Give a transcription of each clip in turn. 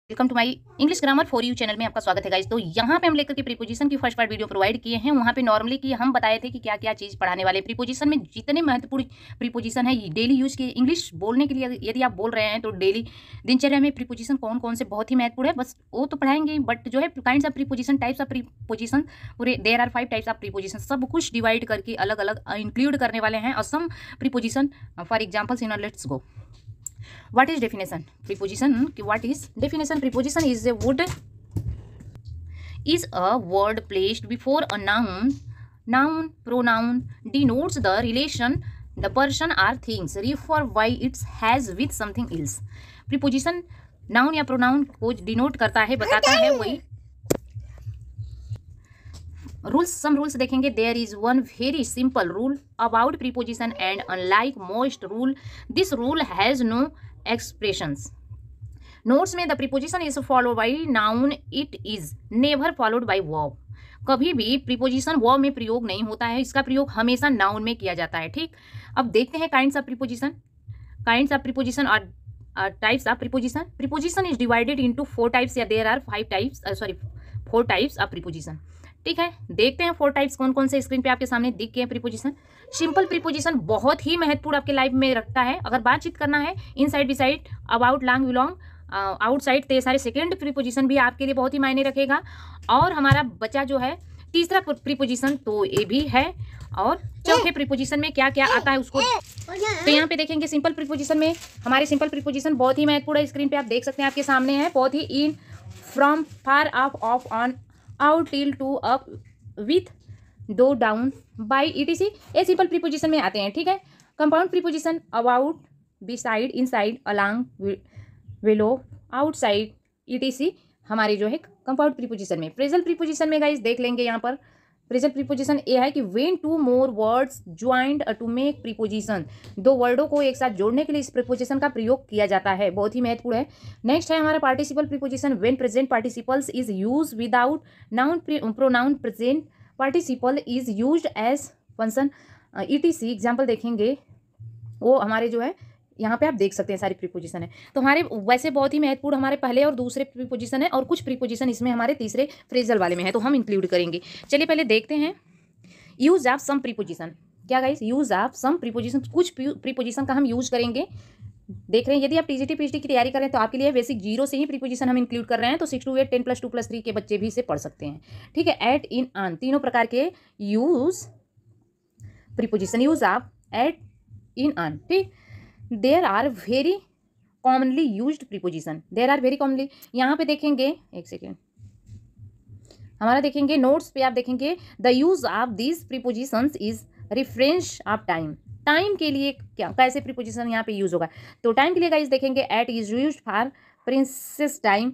Welcome to my English grammar for you channel में आपका स्वागत है गाइस। तो यहाँ पे हम लेकर के प्रीपोजिशन की फर्स्ट पार्ट वीडियो प्रोवाइड किए हैं। वहाँ पे नॉर्मली कि हम बताए थे कि क्या क्या चीज़ पढ़ाने वाले प्रीपोजिशन में जितने महत्वपूर्ण प्रीपोजिशन है डेली यूज के इंग्लिश बोलने के लिए यदि आप बोल रहे हैं तो डेली दिनचर्या में प्रीपोजिशन कौन कौन से बहुत ही महत्वपूर्ण है, बस वो तो पढ़ाएंगे। बट जो है kinds of preposition, types of preposition, पूरे there are 5 types of preposition, सब कुछ डिवाइड करके अलग अलग इंक्लूड करने वाले हैं। और some preposition for examples in let's go. What is definition? Preposition. What is definition? Preposition is a word placed before a noun. Noun, pronoun denotes the relation, the person or things, refer why it has with something else. Preposition noun या pronoun को denote करता है, बताता है वही। Rules, some rules देखेंगे। There is one very simple rule about preposition and unlike most rule this rule has no expressions. Notes में the preposition is followed by noun, it is never followed by verb. कभी भी preposition verb में प्रयोग नहीं होता है, इसका प्रयोग हमेशा नाउन में किया जाता है। ठीक, अब देखते हैं kinds of preposition. Kinds of preposition और types of preposition. Preposition is divided into 4 types या there are 4 types of preposition. ठीक है, देखते हैं 4 टाइप्स कौन कौन से स्क्रीन पे आपके सामने दिख गए हैं। प्रीपोजिशन, सिंपल प्रीपोजिशन बहुत ही महत्वपूर्ण आपके लाइफ में रखता है। अगर बातचीत करना है inside beside, about, long, belong, outside, तो ये सारे सेकेंड प्रीपोजिशन भी आपके लिए बहुत ही मायने रखेगा। और हमारा बचा जो है तीसरा प्रीपोजिशन, तो ये भी है। और चौथे प्रीपोजिशन में क्या क्या आता है उसको तो यहाँ पे देखेंगे। सिंपल प्रीपोजिशन में हमारे सिंपल प्रीपोजिशन बहुत ही महत्वपूर्ण है। स्क्रीन पे आप देख सकते हैं, आपके सामने है। बहुत ही in, from, far, off, on, out, till, to, up, with, though, down, by, ETC, ये सिंपल प्रीपोजिशन में आते हैं। ठीक है, compound preposition about, beside, inside, along, below, outside, ETC हमारे जो है कंपाउंड प्रीपोजिशन में। फ्रेजल प्रीपोजिशन में गाइस देख लेंगे। यहाँ पर फ्रेजल प्रीपोजिशन ये है कि when 2 more words joined to make preposition, 2 वर्डों को एक साथ जोड़ने के लिए इस प्रीपोजिशन का प्रयोग किया जाता है, बहुत ही महत्वपूर्ण है। नेक्स्ट है हमारा participle preposition. When present participles is use without noun pronoun, present participle is used as function, ETC example देखेंगे। वो हमारे जो है यहाँ पे आप देख सकते हैं सारी प्रीपोजिशन है। तो हमारे वैसे बहुत ही महत्वपूर्ण हमारे पहले और दूसरे प्रीपोजिशन है, और कुछ प्रीपोजिशन इसमें हमारे तीसरे फ्रेजल वाले में है, तो हम इंक्लूड करेंगे। चलिए पहले देखते हैं यूज ऑफ सम प्रीपोजिशन। क्या guys, use of some preposition, कुछ प्रीपोजिशन का हम यूज करेंगे। देख रहे हैं, यदि आप टीजीटी पीएचडी की तैयारी करें तो आपके लिए बेसिक 0 से ही प्रीपोजिशन हम इंक्लूड कर रहे हैं, तो 6 to 8, 10 + 2 + 3 के बच्चे भी इसे पढ़ सकते हैं। ठीक है, एट, इन, ऑन, तीनों प्रकार के use preposition, use of, at, in, on. ठीक, there are very commonly used preposition. There are very commonly, यहाँ पे देखेंगे, एक सेकेंड, हमारा देखेंगे नोट्स पे आप देखेंगे the use of this prepositions is reference of time. Time के लिए क्या कैसे प्रीपोजिशन यहाँ पे यूज होगा, तो टाइम के लिए गाइस देखेंगे at is used for precise time,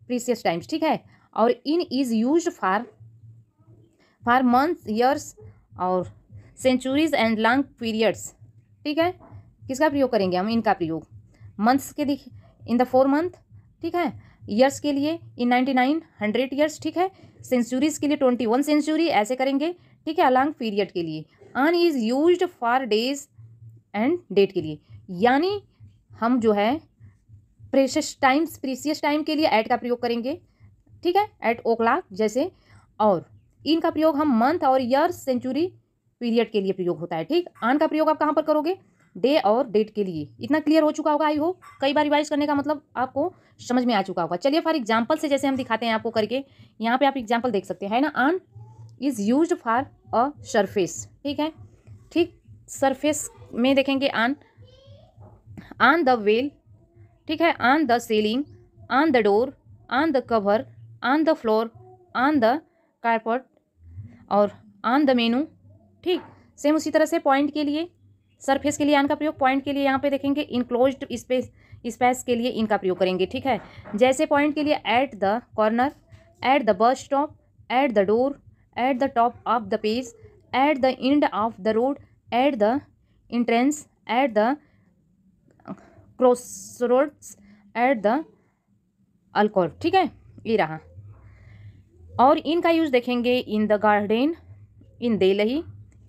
precious times. ठीक है, और in is used for months, years और सेंचुरीज एंड लॉन्ग पीरियड्स। ठीक है, किसका प्रयोग करेंगे हम, इनका प्रयोग। मंथ्स के लिए इन द 4 मंथ, ठीक है, ईयर्स के लिए इन 99, 100 ईयर्स, ठीक है, सेंचुरीज के लिए 21 सेंचुरी, ऐसे करेंगे। ठीक है, अलॉन्ग पीरियड के लिए on is used for days and date के लिए, यानी हम जो है प्रीसियस टाइम के लिए एट का प्रयोग करेंगे। ठीक है, एट ओ क्लॉक जैसे, और इनका प्रयोग हम मंथ और ईयर्स, सेंचुरी, पीरियड के लिए प्रयोग होता है। ठीक, ऑन का प्रयोग आप कहाँ पर करोगे, डे और डेट के लिए। इतना क्लियर हो चुका होगा, आई होप। कई बार रिवाइज करने का मतलब आपको समझ में आ चुका होगा। चलिए फॉर एग्जांपल से जैसे हम दिखाते हैं आपको करके, यहाँ पे आप एग्जांपल देख सकते हैं, है ना। On is used for a surface. ठीक है, ठीक, सरफेस में देखेंगे ऑन द वेल, ठीक है, on the ceiling, on the door, on the cover, on the floor, on the carpet और ऑन द मेनू। ठीक, सेम उसी तरह से पॉइंट के लिए, सरफेस के लिए ऑन का प्रयोग, पॉइंट के लिए यहाँ पे देखेंगे इनक्लोज्ड स्पेस के लिए इनका प्रयोग करेंगे। ठीक है, जैसे पॉइंट के लिए at the corner, at the bus stop, at the door, at the top of the page, at the end of the road, at the entrance, at the crossroads, at the Alcor. ठीक है, ये रहा। और इनका use देखेंगे in the garden, in Delhi,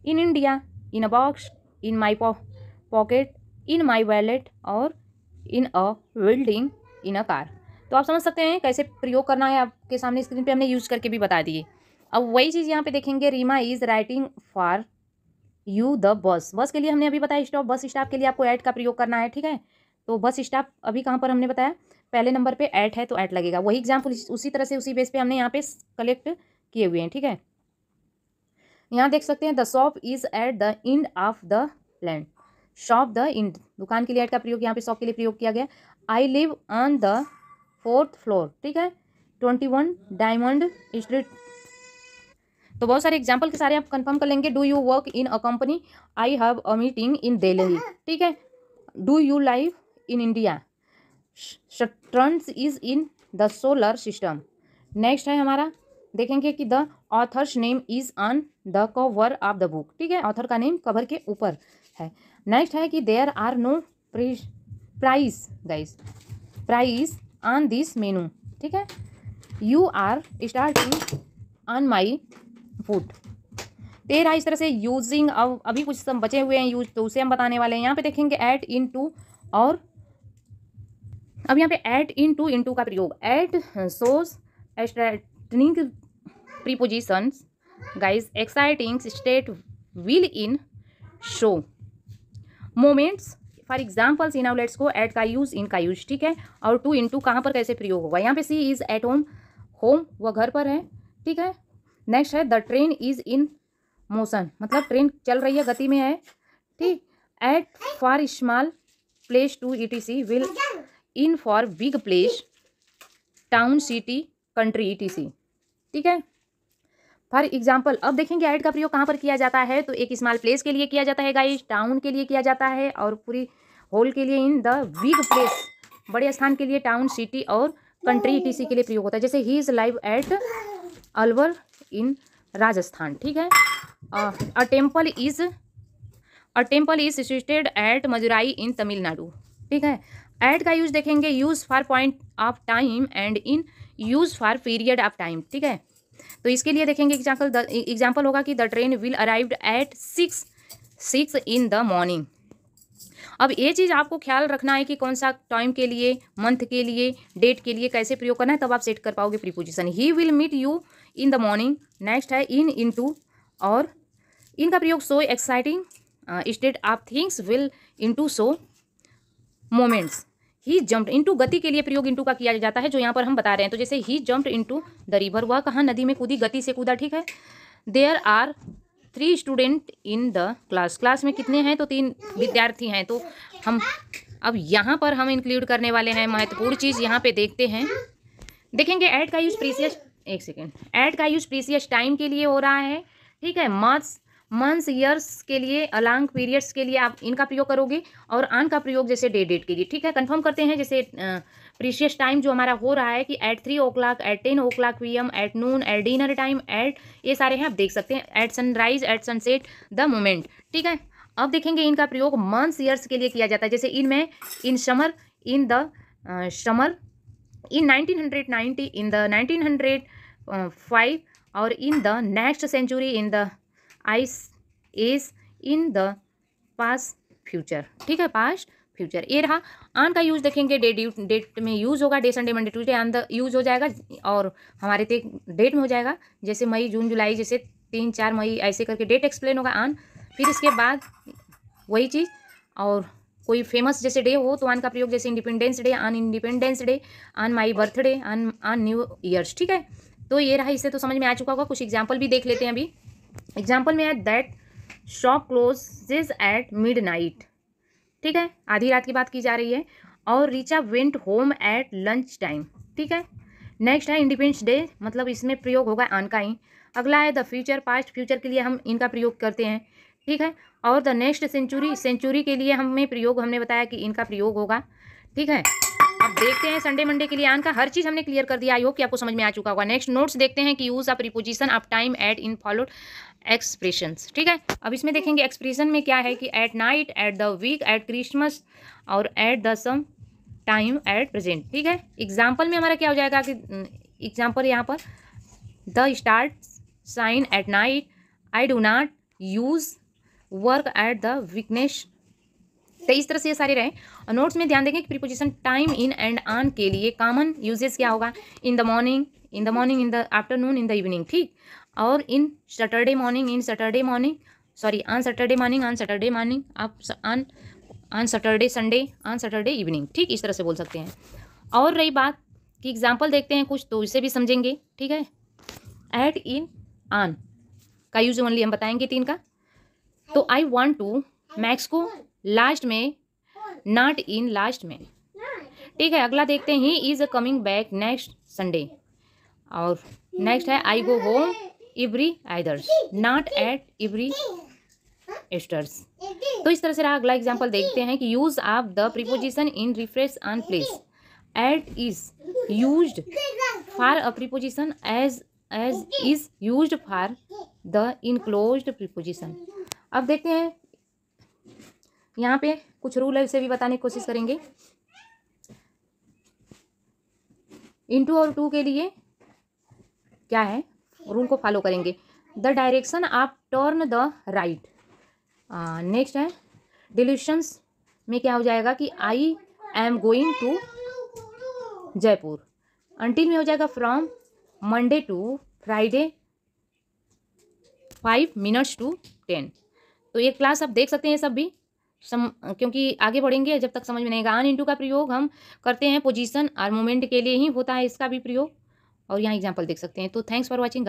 in India, in a box, in my pocket, in my wallet और इन अ building, in a car. तो आप समझ सकते हैं कैसे प्रयोग करना है, आपके सामने स्क्रीन पे हमने यूज करके भी बता दिए। अब वही चीज़ यहाँ पे देखेंगे, Reema is writing for you the bus. Bus के लिए हमने अभी बताया स्टॉप, बस स्टॉप के लिए आपको एट का प्रयोग करना है, ठीक है। तो बस स्टॉप अभी कहाँ पर हमने बताया, पहले नंबर पे एट है तो एट लगेगा। वही एग्जाम्पल उसी तरह से उसी बेस पे हमने यहाँ पे कलेक्ट किए हुए हैं, ठीक है। यहाँ देख सकते हैं the shop is at the end of the land. Shop the end, दुकान के लिए एट का प्रयोग यहाँ पे शॉप के लिए प्रयोग किया गया। I live on the 4th floor, ठीक है, 21 डायमंड स्ट्रीट। तो बहुत सारे एग्जाम्पल के सारे आप कंफर्म कर लेंगे। Do you work in a company, I have a meeting in Delhi, ठीक है। Do you live in India, Saturn is in the solar system. Next है हमारा, देखेंगे कि the author's name is on the cover of the book, ठीक है, author का name cover के ऊपर है। नेक्स्ट है कि there are no price guys, price on this menu, ठीक है। You are starting on my food. 13 इस तरह से यूजिंग, अब अभी कुछ सब बचे हुए हैं यूज, तो उसे हम बताने वाले हैं। यहाँ पे देखेंगे एट इन टू, और अब यहाँ पे एट इन टू का प्रयोग, at shows straightening prepositions guys, exciting state will in show moments for examples in outlets को एट का यूज, इन का यूज, ठीक है। और टू इन टू कहाँ पर कैसे प्रयोग होगा, यहाँ पे she is at home, home वह घर पर है, ठीक है। नेक्स्ट है the train is in motion, मतलब ट्रेन चल रही है, गति में है, ठीक। At for small place to ETC, will in for big place, town city country ETC, ठीक है। फॉर एग्जाम्पल अब देखेंगे ऐड का प्रयोग कहाँ पर किया जाता है, तो एक स्मॉल प्लेस के लिए किया जाता है गाइस, टाउन के लिए किया जाता है, और पूरी होल के लिए इन द बिग प्लेस, बड़े स्थान के लिए टाउन सिटी और कंट्री ETC के लिए प्रयोग होता है। जैसे he is live at Alwar in Rajasthan, ठीक है। A temple is situated at Madurai in Tamil Nadu, ठीक है। एट का यूज देखेंगे, use for point of time and in use for period of time, ठीक है। तो इसके लिए देखेंगे एग्जाम्पल होगा कि the train will arrived at 6 in the morning. अब ये चीज़ आपको ख्याल रखना है कि कौन सा टाइम के लिए, मंथ के लिए, डेट के लिए कैसे प्रयोग करना है, तब आप सेट कर पाओगे preposition. He will meet you in the morning. Next है इन इनटू, और इनका प्रयोग so exciting state of things will into so moments. He jumped into, गति के लिए प्रयोग इनटू का किया जाता है, जो यहाँ पर हम बता रहे हैं। तो जैसे ही जम्प्ड इनटू द रिवर, वह कहाँ नदी में कूदी, गति से कूदा, ठीक है। There are 3 student in the class, class में कितने हैं, तो 3 विद्यार्थी हैं। तो हम अब यहाँ पर हम इंक्लूड करने वाले हैं महत्वपूर्ण चीज़, यहाँ पे देखते हैं। देखेंगे ऐड का यूज प्रीसियस, एक सेकेंड, ऐड का यूज प्रीसियस टाइम के लिए हो रहा है, ठीक है। मंथ्स ईयर्स के लिए, अलॉन्ग पीरियड्स के लिए आप इनका प्रयोग करोगे, और आन का प्रयोग जैसे डेट के लिए, ठीक है। कंफर्म करते हैं, जैसे प्रीशियस टाइम जो हमारा हो रहा है कि at 3 o'clock, at 10 o'clock PM, at noon, at dinner time, at, ये सारे हैं आप देख सकते हैं, at sunrise, at sunset, the moment, ठीक है। अब देखेंगे इनका प्रयोग मंथ्स ईयर्स के लिए किया जाता है, जैसे इनमें in summer, in the summer, in 1990, in the 1905, और in the next century, in the ice age, in the past future, ठीक है, पास्ट फ्यूचर। ये रहा। आन का यूज देखेंगे, डेट में यूज होगा, day Sunday Monday Tuesday, on the use हो जाएगा, और हमारे डेट में हो जाएगा, जैसे मई जून जुलाई, जैसे 3-4 मई, ऐसे करके डेट एक्सप्लेन होगा आन। फिर इसके बाद वही चीज़, और कोई फेमस जैसे डे हो तो आन का प्रयोग, जैसे इंडिपेंडेंस डे, आन इंडिपेंडेंस डे, आन माई बर्थडे, आन न्यू ईयर्स, ठीक है। तो ये रहा, इससे तो समझ में आ चुका होगा। कुछ एग्जाम्पल भी देख लेते हैं अभी। एग्जाम्पल में है that shop closes at midnight, ठीक है, आधी रात की बात की जा रही है। और Richa went home at lunch time, ठीक है। नेक्स्ट है इंडिपेंडेंस डे, मतलब इसमें प्रयोग होगा आन का ही। अगला है द फ्यूचर, पास्ट फ्यूचर के लिए हम इनका प्रयोग करते हैं, ठीक है। और द नेक्स्ट सेंचुरी, सेंचुरी के लिए हमें प्रयोग, हमने बताया कि इनका प्रयोग होगा, ठीक है। अब देखते हैं संडे मंडे के लिए आन का, हर चीज़ हमने क्लियर कर दिया, आई होप कि आपको समझ में आ चुका होगा। नेक्स्ट नोट्स देखते हैं कि use of preposition of time at in followed expressions, ठीक है। अब इसमें देखेंगे एक्सप्रेशन में क्या है कि at night, at the week, at Christmas, और at the same time, at present, ठीक है। एग्जाम्पल में हमारा क्या हो जाएगा कि एग्जाम्पल यहाँ पर the start sign at night, I do not use work at the weakness तो इस तरह से ये सारे रहे। और नोट्स में ध्यान देंगे कि preposition time, in and on के लिए कॉमन यूजेस क्या होगा, in the morning, in the morning, in the afternoon, in the evening, ठीक। और in Saturday morning, in Saturday morning, sorry on Saturday morning, on Saturday morning, आप on Saturday Sunday, on Saturday evening, ठीक, इस तरह से बोल सकते हैं। और रही बात कि एग्जाम्पल देखते हैं कुछ, तो इसे भी समझेंगे, ठीक है। एट, इन, ऑन का यूज ओनली हम बताएंगे 3 का। तो आई वॉन्ट टू, मैक्स को लास्ट में, नॉट इन लास्ट में, ठीक है। अगला देखते हैं, he is coming back next Sunday. और नेक्स्ट है I go home every Easters, not at every Easters. तो इस तरह से रहा। अगला एग्जाम्पल देखते हैं कि use of the preposition in reference on place. At is used for a preposition as is used for the enclosed preposition. अब देखते हैं यहाँ पे कुछ रूल है, उसे भी बताने की कोशिश करेंगे। इनटू और टू के लिए क्या है, रूल को फॉलो करेंगे। The direction of turn the right. Next है डिल्यूशंस में क्या हो जाएगा कि I am going to Jaipur. Until में हो जाएगा from Monday to Friday 5 minutes to 10। तो ये क्लास आप देख सकते हैं सब भी क्योंकि आगे बढ़ेंगे जब तक समझ में नहीं आएगा। ऑन इंटू का प्रयोग हम करते हैं पोजीशन और मोमेंट के लिए ही होता है इसका भी प्रयोग, और यहाँ एग्जाम्पल देख सकते हैं। तो थैंक्स फॉर वॉचिंग।